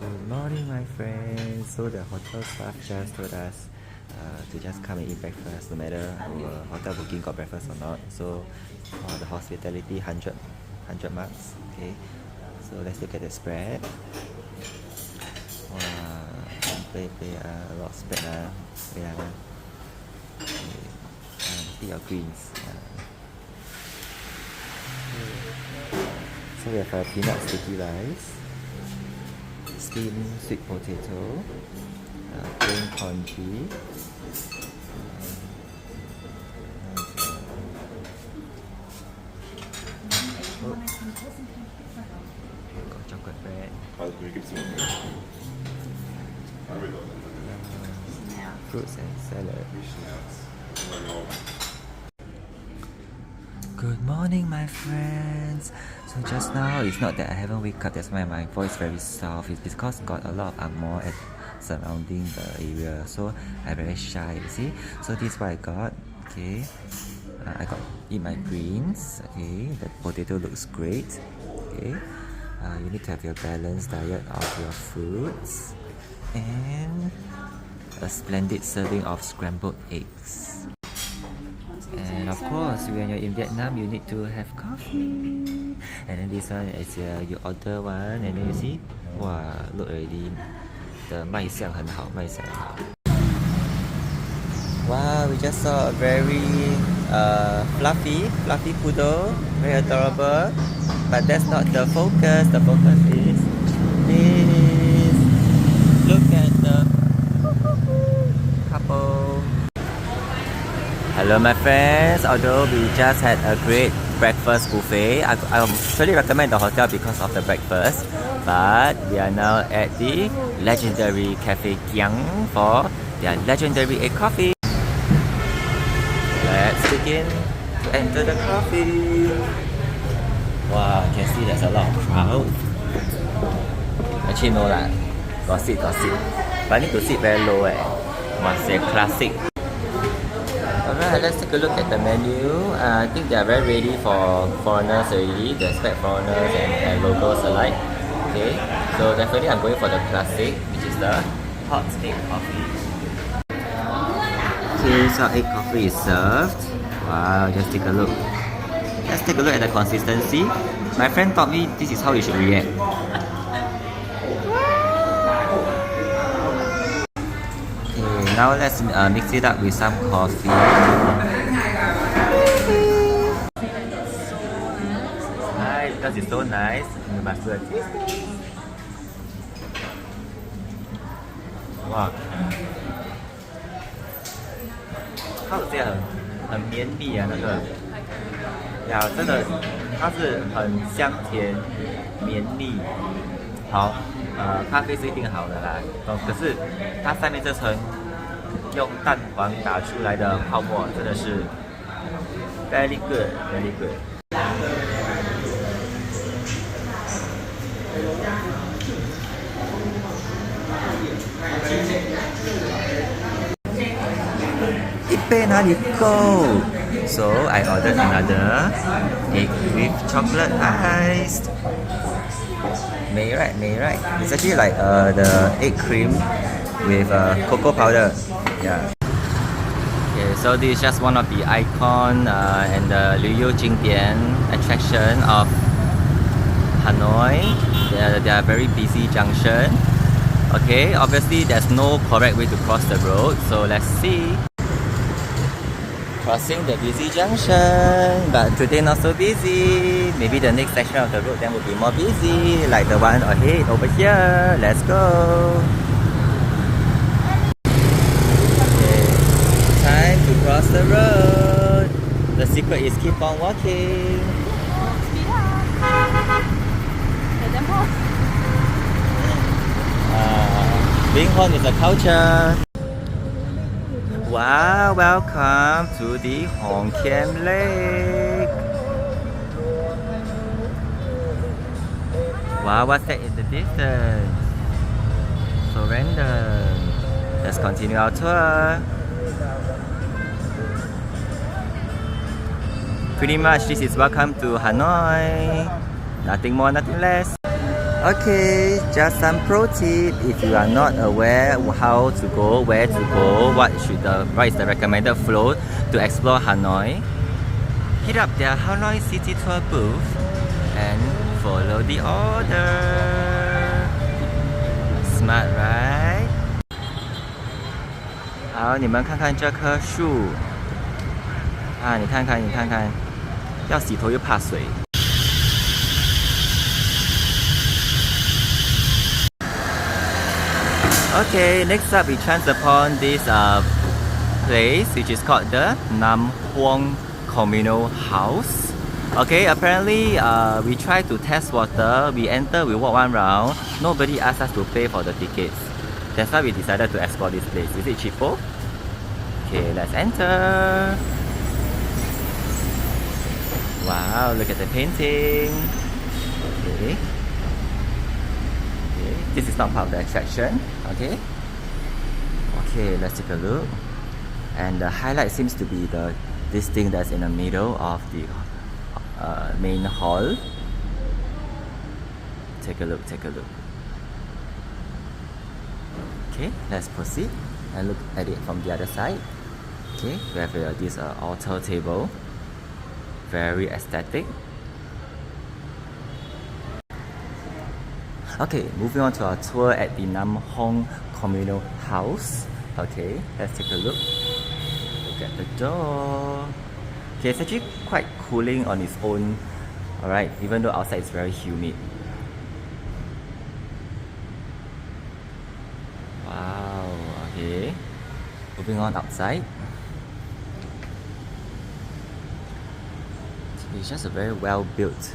Good morning, my friends. So the hotel staff just told us to just come and eat breakfast, no matter our hotel booking got breakfast or not. So the hospitality 100 marks. Okay. So let's look at the spread. Wow, play a lot of spread Yeah. Okay. See your greens. So we have a peanut sticky rice, steamed sweet potato, plain congee, got chocolate bread, fruits and salad. Good morning, my friends. So just now, it's not that I haven't wake up, that's why my voice very soft. It's because got a lot of angmoh surrounding the area, so I'm very shy, you see. So this is what I got. Okay, I got eat my greens. Okay, the potato looks great. Okay, you need to have your balanced diet of your fruits and a splendid serving of scrambled eggs. And of course, when you're in Vietnam, you need to have coffee. And then this one is you order one, and then you see, wow, look already, the 卖相很好，卖相很好。Wow, we just saw a very fluffy poodle, very adorable. But that's not the focus. The focus is this. Look at the couple. Hello, my friends. Although we just had a great breakfast buffet, I really recommend the hotel because of the breakfast. But we are now at the legendary Cafe Kiang for their legendary egg coffee. Let's begin to enter the coffee. Wow, you can see there's a lot of crowd. Actually no lah, got seat. But I need to sit very low Must say classic. Alright, let's take a look at the menu. I think they are very ready for foreigners already. They expect foreigners and locals alike. Okay, so definitely I'm going for the classic, which is the hot egg coffee. Okay, so egg coffee is served. Wow, just take a look. Let's take a look at the consistency. My friend taught me this is how you should react. Okay, now let's mix it up with some coffee. Nice, because it's so nice, you must do a taste. Wow. How to say 很绵密啊，那个呀，真的，它是很香甜绵密。好，咖啡是一定好的啦，可是它上面这层用蛋黄打出来的泡沫真的是 very good。一杯哪里够 So I ordered another egg with chocolate iced. 美 right? It's actually like the egg cream with cocoa powder. Yeah. Okay, so this is just one of the icon and the 旅游景点 attraction of Hanoi. They are very busy junction. Okay, obviously there's no correct way to cross the road, so let's see. Crossing the busy junction, but today not so busy. Maybe the next section of the road then will be more busy, like the one ahead over here. Let's go. Okay, time to cross the road. The secret is keep on walking. Being home is a culture. Wow, welcome to the Hong Kiam Lake. Wow, what's that in the distance? Surrender. Let's continue our tour. Pretty much this is welcome to Hanoi. Nothing more, nothing less. Okay, just some pro tip. If you are not aware how to go, where to go, what is the recommended flow to explore Hanoi, hit up their Hanoi City Tour booth and follow the order. Smart, right? 好，你们看看这棵树啊！你看看，你看看，要洗头又怕水。Okay, next up we chance upon this place which is called the Nam Huang Communal House. Okay, apparently we tried to test water, we walk one round, nobody asked us to pay for the tickets. That's why we decided to explore this place. Is it cheapo? Okay, let's enter. Wow, look at the painting. Okay. This is not part of the attraction. Okay. Okay, let's take a look. And the highlight seems to be this thing that's in the middle of the main hall. Take a look, take a look. Okay, let's proceed and look at it from the other side. Okay, we have this altar table. Very aesthetic. Okay, moving on to our tour at the Nam Hong Communal House. Okay, let's take a look. Look at the door. Okay, it's actually quite cooling on its own. Alright, even though outside it's very humid. Wow, okay. Moving on outside. It's just a very well built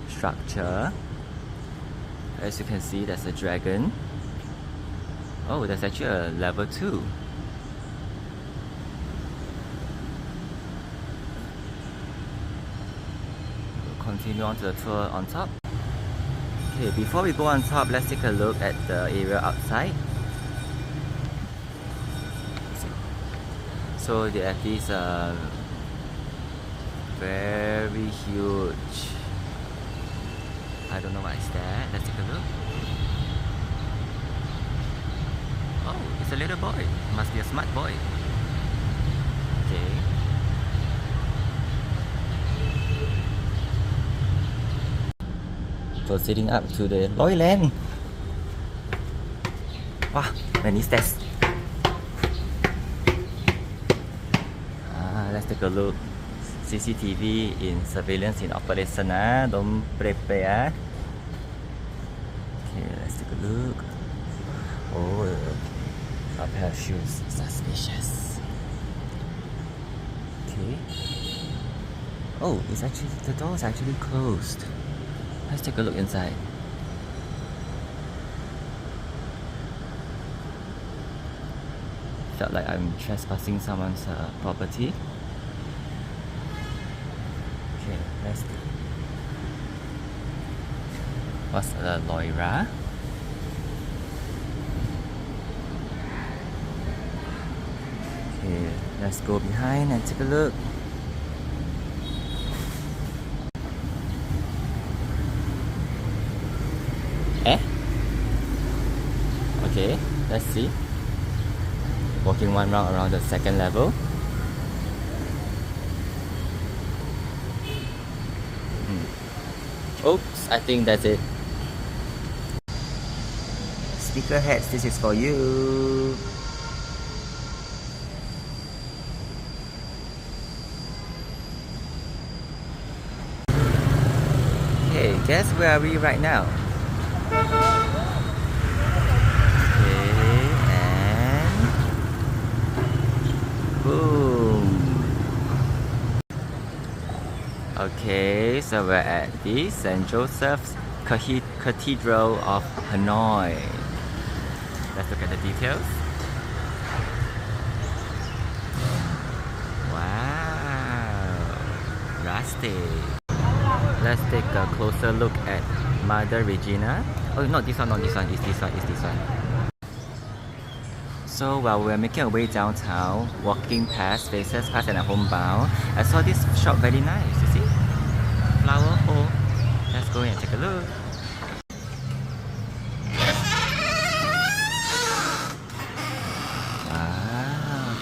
structure. As you can see, there's a dragon. Oh, there's actually a level 2. We'll continue on to the tour on top. Okay, before we go on top, let's take a look at the area outside. So they have these very huge, I don't know what is that. Let's take a look. Oh, it's a little boy. Must be a smart boy. Okay. Proceeding up to the Loi Land. Wow, many stairs. Let's take a look. CCTV in surveillance in operation. Don't prepare. Okay, let's take a look. Oh, a pair of shoes. Suspicious. Okay. Oh, the door is actually closed. Let's take a look inside. Felt like I'm trespassing someone's property. Okay, let's do. What's the Loira? Okay, let's go behind and take a look. Okay, let's see. Walking one round around the second level. Oops, I think that's it. Speaker heads, this is for you. Okay, guess where are we right now? Okay, and boom. Okay, so we're at the St. Joseph's Cathedral of Hanoi. Let's look at the details. Wow, rustic. Let's take a closer look at Mother Regina. Oh, not this one, not this one. It's this one, it's this one. So while we're making our way downtown, walking past Faces Past and Homebound, I saw this shop very nice, you see? Flower hole. Let's go in and take a look.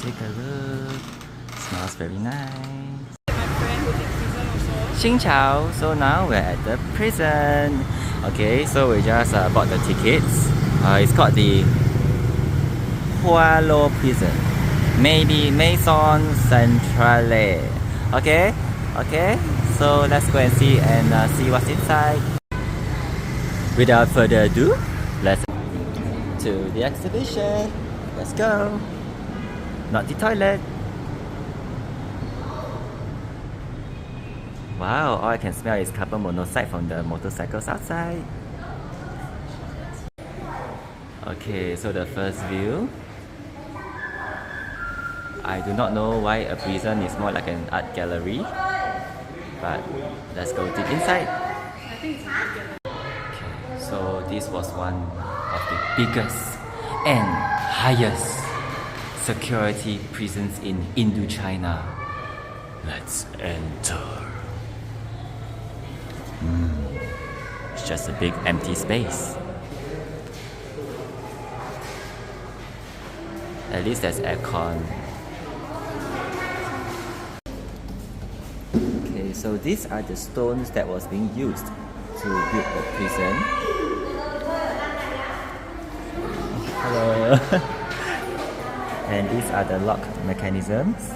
take a look. Smells very nice. My friend who did prison also. Xing Chao. So now we're at the prison. Okay, so we just bought the tickets. It's called the Hua Lo Prison. Maybe Maison Centrale. Okay, okay. So let's go and see see what's inside. Without further ado, let's to the exhibition. Let's go. Not the toilet. Wow, all I can smell is carbon monoxide from the motorcycles outside. Okay, so the first view. I do not know why a prison is more like an art gallery, but let's go deep inside. I think it's a big gallery. Okay, so this was one of the biggest and highest security prisons in Indochina. Let's enter. It's just a big empty space. At least there's aircon. Okay, so these are the stones that was being used to build the prison. Hello. And these are the lock mechanisms.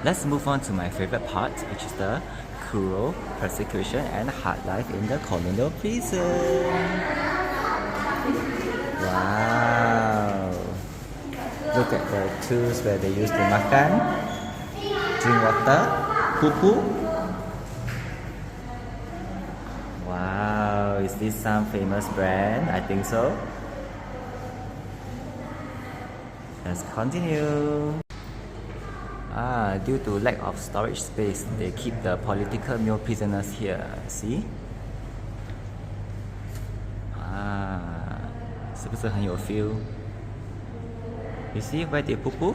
Let's move on to my favorite part, which is the cruel persecution and hard life in the colonial prison. Wow! Look at the tools where they used to makan, drink water, poo-poo. Wow! Is this some famous brand? I think so. Let's continue. Due to lack of storage space, they keep the political male prisoners here. See? 是不是很有 feel? You see where they poo poo?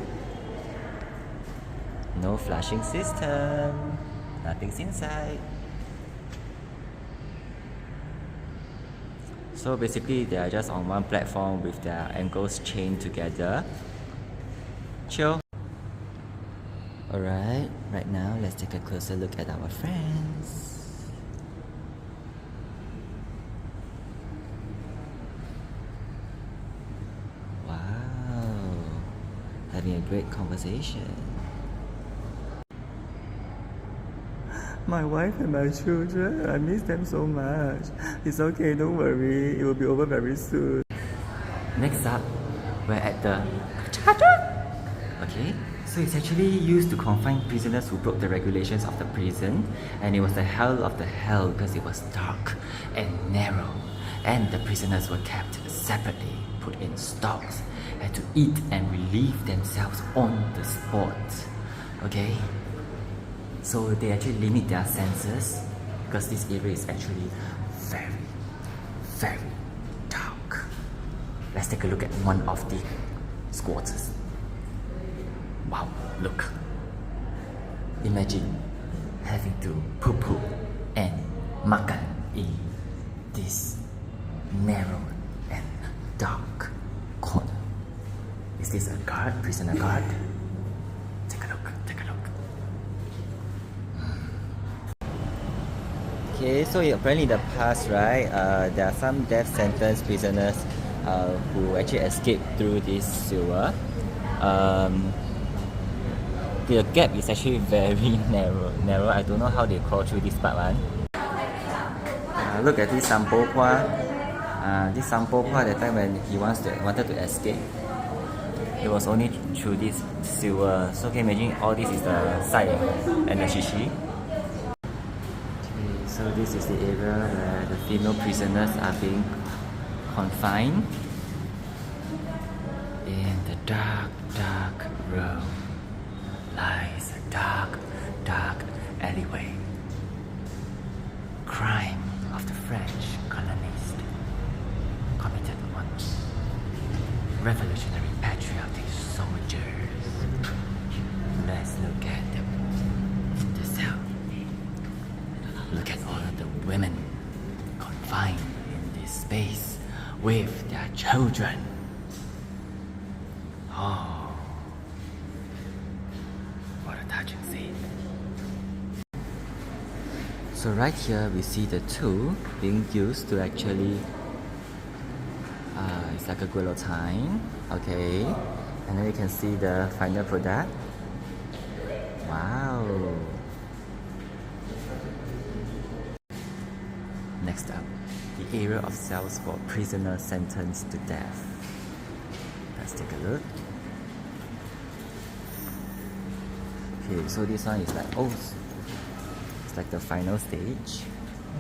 No flushing system. Nothing's inside. So basically, they are just on one platform with their ankles chained together. Chill. Alright, right now let's take a closer look at our friends. Having a great conversation. My wife and my children, I miss them so much. It's okay, don't worry, it will be over very soon. Next up, we're at the okay, so it's actually used to confine prisoners who broke the regulations of the prison, and it was the hell of the hell because it was dark and narrow, and the prisoners were kept separately, put in stocks, had to eat and relieve themselves on the spot. Okay? So they actually limit their senses because this area is actually very, very dark. Let's take a look at one of the squatters. Wow, look. Imagine having to poo-poo and makan in this narrow and dark corner. Is this a guard, prisoner guard? Take a look, take a look. Okay, so apparently in the past, right, there are some death sentence prisoners who actually escaped through this sewer. The gap is actually very narrow. I don't know how they crawl through this part one. Look at this Sampo Kwa. This Sampo Kwa, that time when he wanted to escape, it was only through this sewer. So can you imagine all this is the sai and the shishi. Okay, so this is the area where the female prisoners are being confined in the dark room. Lies a dark alleyway. Crime of the French colonists committed on revolutionary patriotic soldiers. Let's look at the cell. Look at all of the women confined in this space with their children. Oh, what a touching scene. So right here we see the tool being used to actually it's like a guillotine, okay, and then you can see the final product. Wow. Next up, the area of cells for prisoners sentenced to death. Let's take a look. Okay, so this one is like, oh, it's like the final stage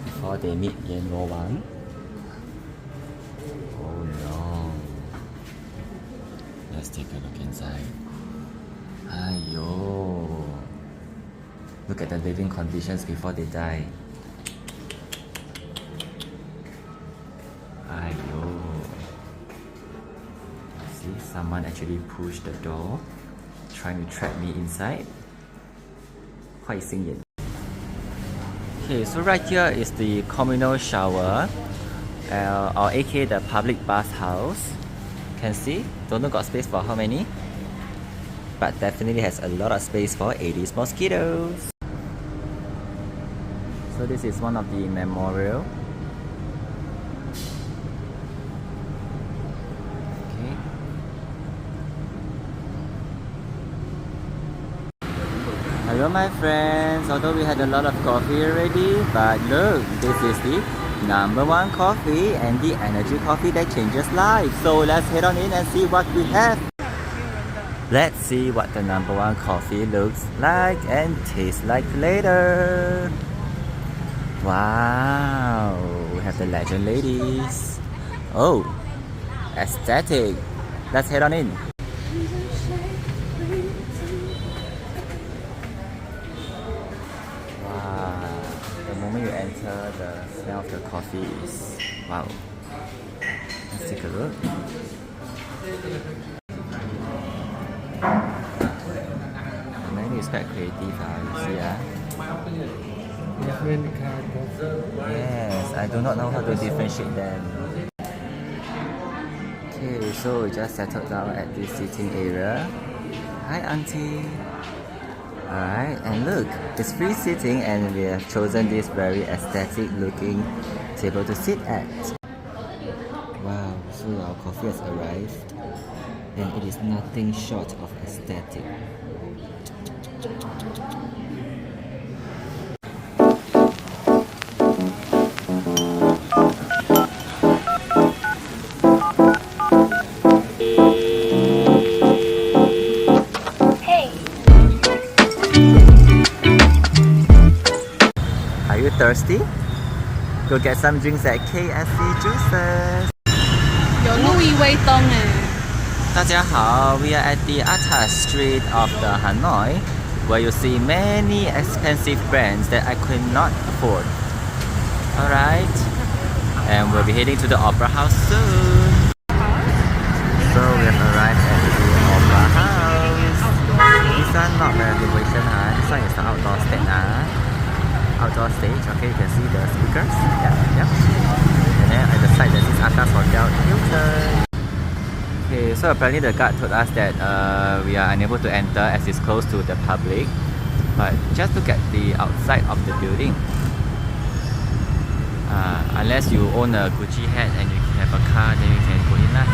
before they meet Yen Lo Wang. Oh no. Let's take a look inside. Ayo. Look at the living conditions before they die. Ayo. See, someone actually pushed the door, trying to trap me inside. Quite xingyan. Okay, so right here is the communal shower, or aka the public bathhouse. Can see, don't know got space for how many, but definitely has a lot of space for Aedes mosquitoes. So this is one of the memorial. Okay. Hello my friends, although we had a lot of coffee already, but look, this is the #1 coffee and the energy coffee that changes lives. So let's head on in and see what we have. Let's see what the #1 coffee looks like and tastes like later. Wow, we have the legend ladies. Oh, aesthetic. Let's head on in. Wow, the moment you enter, the smell of the coffee is wow. Let's take a look. The menu is quite creative, you see. Different kind of. Yes, I do not know how to differentiate them. Okay, so we just settled down at this sitting area. Hi auntie. Alright, and look, it's free sitting and we have chosen this very aesthetic looking table to sit at. Wow, so our coffee has arrived and it is nothing short of aesthetic. Are you thirsty? Go get some drinks at KFC Juices. 有路易威登哎。大家好, we are at the atas street of the Hanoi, where you see many expensive brands that I could not afford. Alright, and we'll be heading to the opera house soon. So we have arrived at the opera house. This one not reservation, this one is the outdoor stage. Outdoor stage, okay, you can see the speakers. Yep. And then at the side there's this Atas Hotel Hilton. Okay, so apparently the guard told us that we are unable to enter as it's closed to the public. But just look at the outside of the building. Unless you own a Gucci hat and you have a car, then you can go in lah.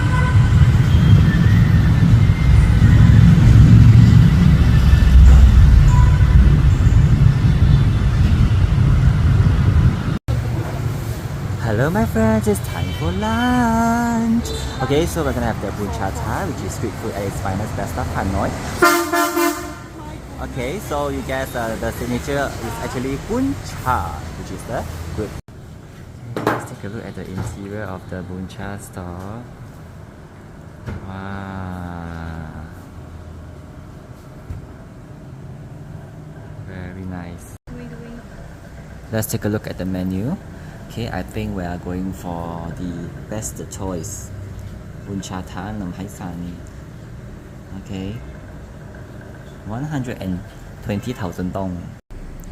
Hello my friends, it's time for lunch. Okay, so we're gonna have the bun cha cha, which is street food at its finest, best of Hanoi. Okay, so you guess the signature is actually bun cha, which is the good. Okay, let's take a look at the interior of the bun cha store. Wow, very nice. Let's take a look at the menu. Okay, I think we are going for the best choice. Bun cha tha nam hai san. Okay. 120,000 dong.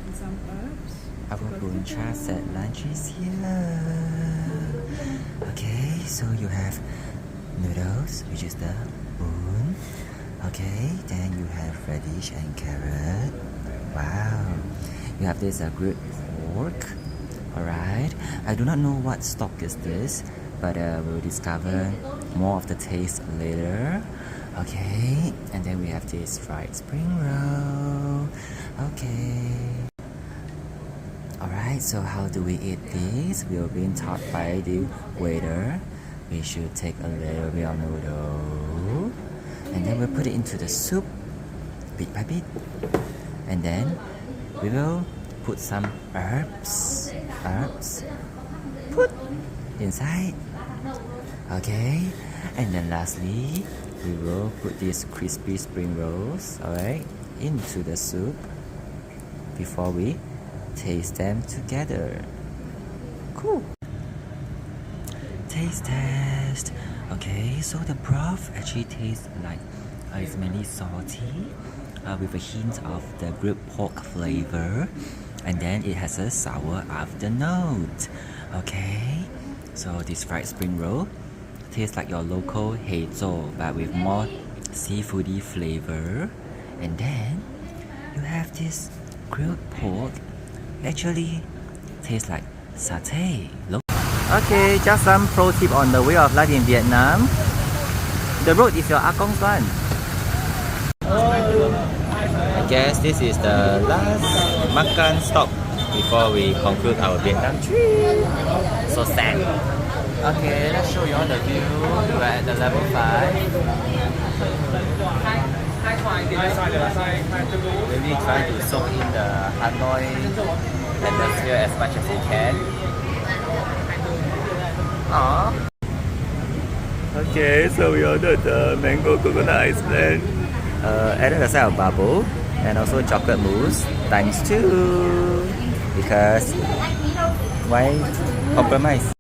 And some herbs. Our bun cha set lunch is here. Okay, so you have noodles, which is the bun. Okay, then you have radish and carrot. Wow. You have this grilled pork. Alright. I do not know what stock is this, but we'll discover more of the taste later. Okay, and then we have this fried spring roll. Okay. Alright, so how do we eat this? We are being taught by the waiter. We should take a little bit of noodle and then we'll put it into the soup bit by bit. And then we will put some herbs put inside. Okay, and then lastly we will put these crispy spring rolls, alright, into the soup before we taste them together. Cool. Taste test. Okay, so the broth actually tastes like it's mainly salty with a hint of the grilled pork flavor, and then it has a sour afternote. Okay, so this fried spring roll tastes like your local heizo but with more seafoody flavor, and then you have this grilled pork actually tastes like satay. Okay, just some pro tip on the way of life in Vietnam. The road is your Akong's one. I guess this is the last makan stop before we conclude our Vietnam trip. So sad. Okay, let's show you all the view. We're at the level 5. Really try to soak in the Hanoi atmosphere as much as you can. Aww. Okay, so we ordered the mango coconut ice blend, added a side of bubble and also chocolate mousse times 2 because why compromise?